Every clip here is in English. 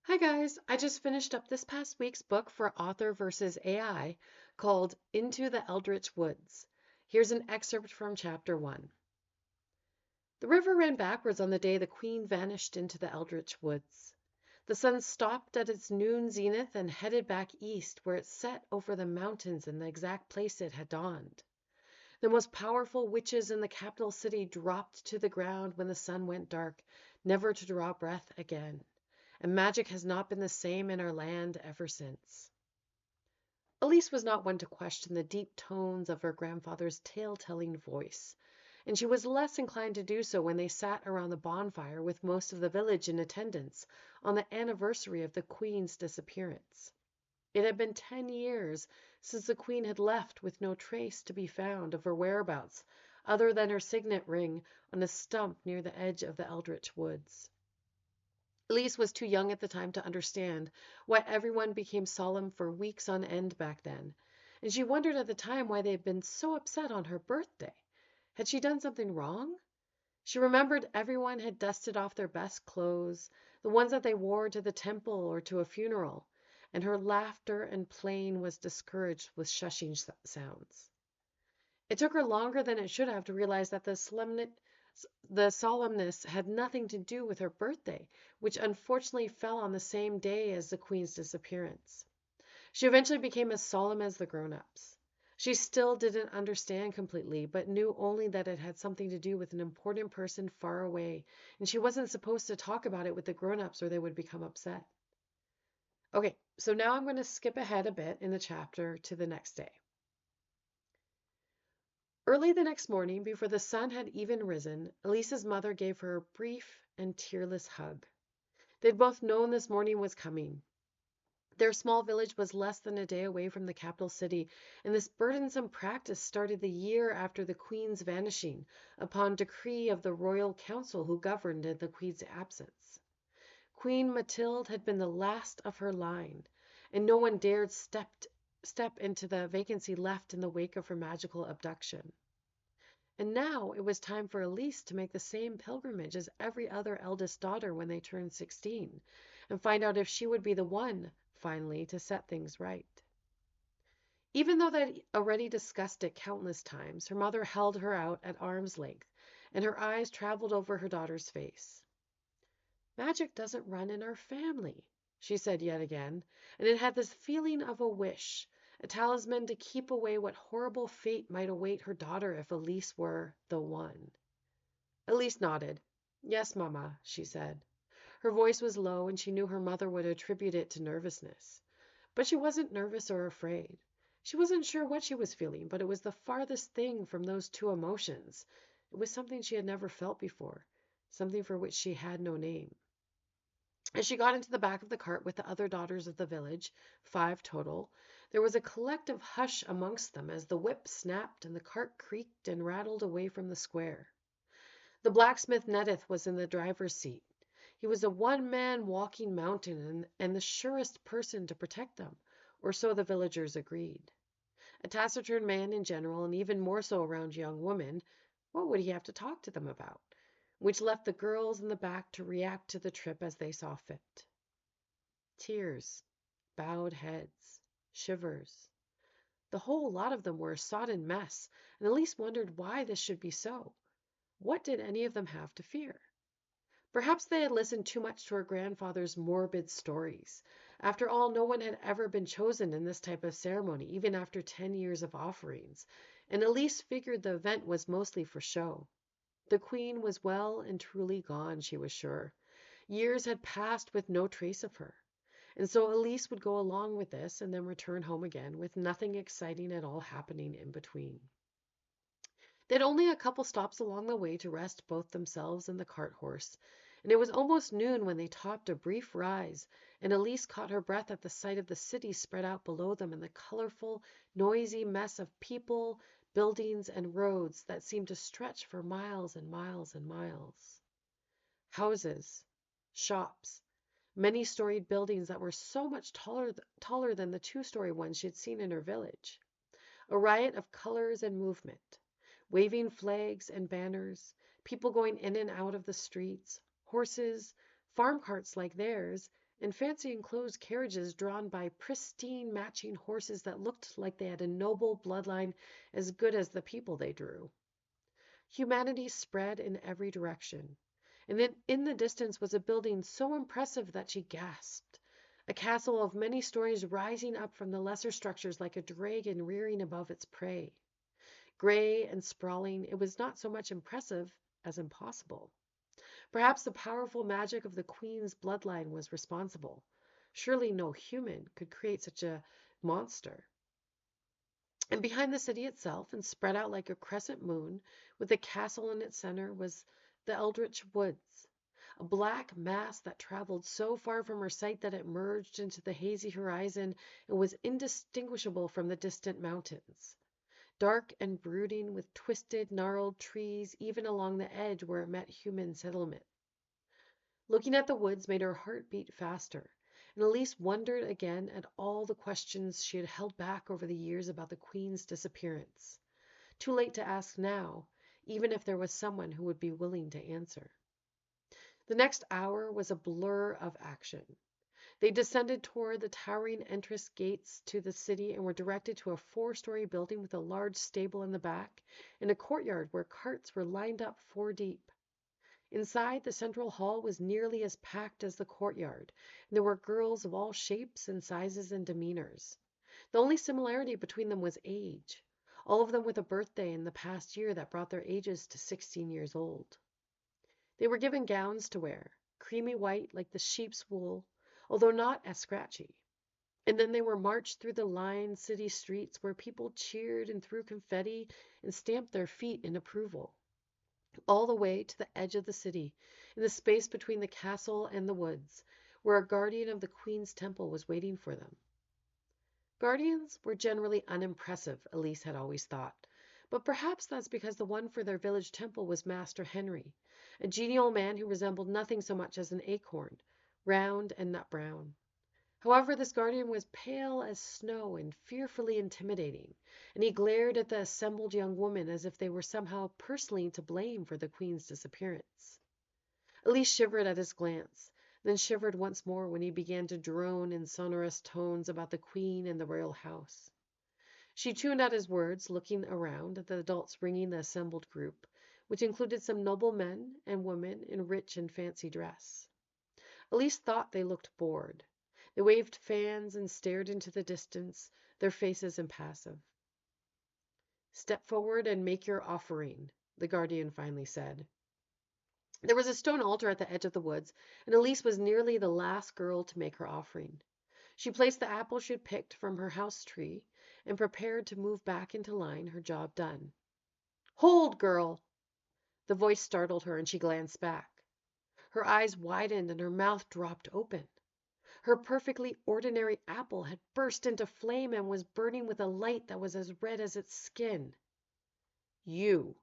Hi guys, I just finished up this past week's book for Author versus AI called Into the Eldritch Woods. Here's an excerpt from chapter 1. The river ran backwards on the day the queen vanished into the Eldritch Woods. The sun stopped at its noon zenith and headed back east, where it set over the mountains in the exact place it had dawned. The most powerful witches in the capital city dropped to the ground when the sun went dark, never to draw breath again. And magic has not been the same in our land ever since. Elise was not one to question the deep tones of her grandfather's tale-telling voice, and she was less inclined to do so when they sat around the bonfire with most of the village in attendance on the anniversary of the Queen's disappearance. It had been 10 years since the Queen had left with no trace to be found of her whereabouts other than her signet ring on a stump near the edge of the Eldritch Woods. Elise was too young at the time to understand why everyone became solemn for weeks on end back then, and she wondered at the time why they had been so upset on her birthday. Had she done something wrong? She remembered everyone had dusted off their best clothes, the ones that they wore to the temple or to a funeral, and her laughter and playing was discouraged with shushing sounds. It took her longer than it should have to realize that the solemnness had nothing to do with her birthday, which unfortunately fell on the same day as the Queen's disappearance. She eventually became as solemn as the grown-ups. She still didn't understand completely, but knew only that it had something to do with an important person far away, and she wasn't supposed to talk about it with the grown-ups or they would become upset. Okay, so now I'm going to skip ahead a bit in the chapter to the next day. Early the next morning, before the sun had even risen, Elisa's mother gave her a brief and tearless hug. They'd both known this morning was coming. Their small village was less than a day away from the capital city, and this burdensome practice started the year after the Queen's vanishing, upon decree of the royal council who governed in the Queen's absence. Queen Mathilde had been the last of her line, and no one dared step into the vacancy left in the wake of her magical abduction. And now it was time for Elise to make the same pilgrimage as every other eldest daughter when they turned 16, and find out if she would be the one, finally, to set things right. Even though they'd already discussed it countless times, her mother held her out at arm's length, and her eyes traveled over her daughter's face. Magic doesn't run in our family, she said yet again, and it had this feeling of a wish, a talisman to keep away what horrible fate might await her daughter if Elise were the one. Elise nodded. Yes, Mamma, she said. Her voice was low, and she knew her mother would attribute it to nervousness. But she wasn't nervous or afraid. She wasn't sure what she was feeling, but it was the farthest thing from those two emotions. It was something she had never felt before, something for which she had no name. As she got into the back of the cart with the other daughters of the village, 5 total, there was a collective hush amongst them as the whip snapped and the cart creaked and rattled away from the square. The blacksmith Nedith was in the driver's seat. He was a one-man walking mountain and the surest person to protect them, or so the villagers agreed. A taciturn man in general, and even more so around young women, what would he have to talk to them about? Which left the girls in the back to react to the trip as they saw fit. Tears, bowed heads, shivers. The whole lot of them were a sodden mess, and Elise wondered why this should be so. What did any of them have to fear? Perhaps they had listened too much to her grandfather's morbid stories. After all, no one had ever been chosen in this type of ceremony, even after 10 years of offerings, and Elise figured the event was mostly for show. The Queen was well and truly gone, she was sure. Years had passed with no trace of her. And so Elise would go along with this and then return home again with nothing exciting at all happening in between. They had only a couple stops along the way to rest both themselves and the cart horse, and it was almost noon when they topped a brief rise, and Elise caught her breath at the sight of the city spread out below them in the colorful, noisy mess of people, buildings, and roads that seemed to stretch for miles and miles and miles. Houses, shops, many-storied buildings that were so much taller than the 2-story ones she had seen in her village. A riot of colors and movement. Waving flags and banners, people going in and out of the streets, horses, farm carts like theirs, and fancy enclosed carriages drawn by pristine matching horses that looked like they had a noble bloodline as good as the people they drew. Humanity spread in every direction, and then in the distance was a building so impressive that she gasped. A castle of many stories rising up from the lesser structures like a dragon rearing above its prey. Gray and sprawling, it was not so much impressive as impossible. Perhaps the powerful magic of the queen's bloodline was responsible. Surely no human could create such a monster. And behind the city itself, and spread out like a crescent moon, with the castle in its center, was the Eldritch Woods, a black mass that traveled so far from her sight that it merged into the hazy horizon and was indistinguishable from the distant mountains. Dark and brooding, with twisted, gnarled trees even along the edge where it met human settlement. Looking at the woods made her heart beat faster, and Elise wondered again at all the questions she had held back over the years about the Queen's disappearance. Too late to ask now, even if there was someone who would be willing to answer. The next hour was a blur of action. They descended toward the towering entrance gates to the city and were directed to a 4-story building with a large stable in the back and a courtyard where carts were lined up 4 deep. Inside, the central hall was nearly as packed as the courtyard, and there were girls of all shapes and sizes and demeanors. The only similarity between them was age, all of them with a birthday in the past year that brought their ages to 16 years old. They were given gowns to wear, creamy white like the sheep's wool, although not as scratchy. And then they were marched through the lined city streets where people cheered and threw confetti and stamped their feet in approval, all the way to the edge of the city, in the space between the castle and the woods, where a guardian of the Queen's temple was waiting for them. Guardians were generally unimpressive, Elise had always thought, but perhaps that's because the one for their village temple was Master Henry, a genial man who resembled nothing so much as an acorn, round and nut brown. However, this guardian was pale as snow and fearfully intimidating, and he glared at the assembled young women as if they were somehow personally to blame for the Queen's disappearance. Elise shivered at his glance, then shivered once more when he began to drone in sonorous tones about the Queen and the royal house. She tuned out his words, looking around at the adults ringing the assembled group, which included some noble men and women in rich and fancy dress. Elise thought they looked bored. They waved fans and stared into the distance, their faces impassive. "Step forward and make your offering," the guardian finally said. There was a stone altar at the edge of the woods, and Elise was nearly the last girl to make her offering. She placed the apple she had picked from her house tree and prepared to move back into line, her job done. "Hold, girl!" The voice startled her, and she glanced back. Her eyes widened and her mouth dropped open. Her perfectly ordinary apple had burst into flame and was burning with a light that was as red as its skin. "You."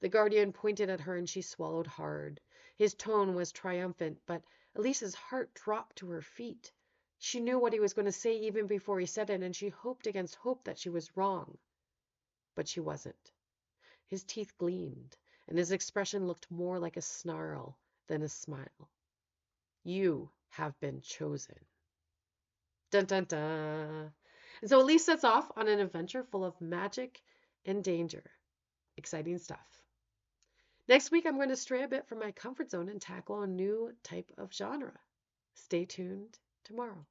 The guardian pointed at her and she swallowed hard. His tone was triumphant, but Elise's heart dropped to her feet. She knew what he was going to say even before he said it, and she hoped against hope that she was wrong. But she wasn't. His teeth gleamed, and his expression looked more like a snarl than a smile. "You have been chosen." Dun dun dun. And so Elise sets off on an adventure full of magic and danger. Exciting stuff. Next week, I'm going to stray a bit from my comfort zone and tackle a new type of genre. Stay tuned tomorrow.